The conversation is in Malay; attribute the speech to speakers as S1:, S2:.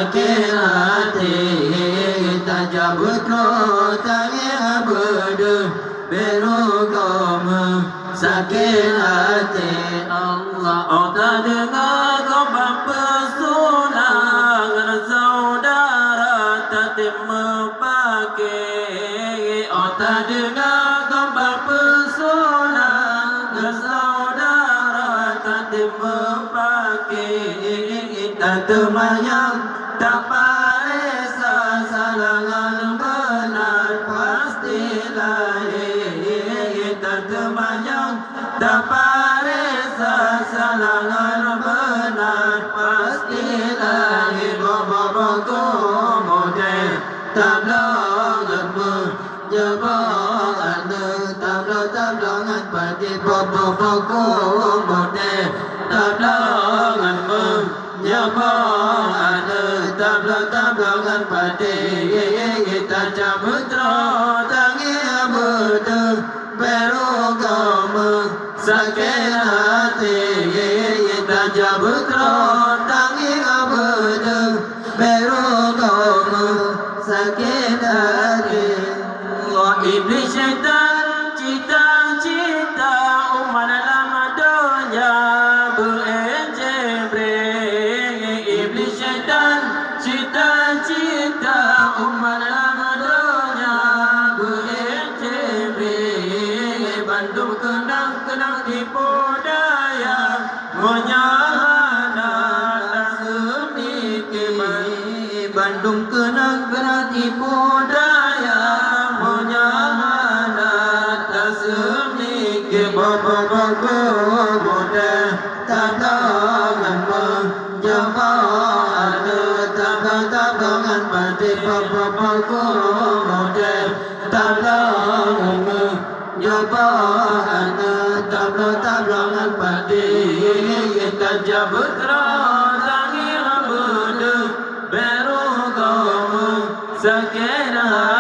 S1: sakit hati tak jabut tak berdua berukum sakit hati Allah. Oh tak dengar khabar persoalan saudara tak terima pakai. Oh tak dengar khabar persoalan saudara tak terima pakai. Tak termayang tak paresa salangan benar pastilah. Tak termayang tak paresa salangan benar pastilah. Bapak-bapak model tablangan menjebak tablangan pada bapak-bapak model tablangan menjebak tablangan pada tak cabut tangi berda berogam sakit hati tak cabut tangi berda berogam sakit hati. Iblis syaitan cita-cita umat dalam dunia berencebring. Iblis syaitan cita-cita umat dalam dunia berencebring. Bandung kenang tipu daya menyahana tak sedikit. Bandung kenang tipu daya menyahana tak sedikit. Bapak-bapak model tablangan menjebak tablangan pada bapak-bapak model tablangan menjebak tablangan pada tak jabut tangi berda berogam sakit hati.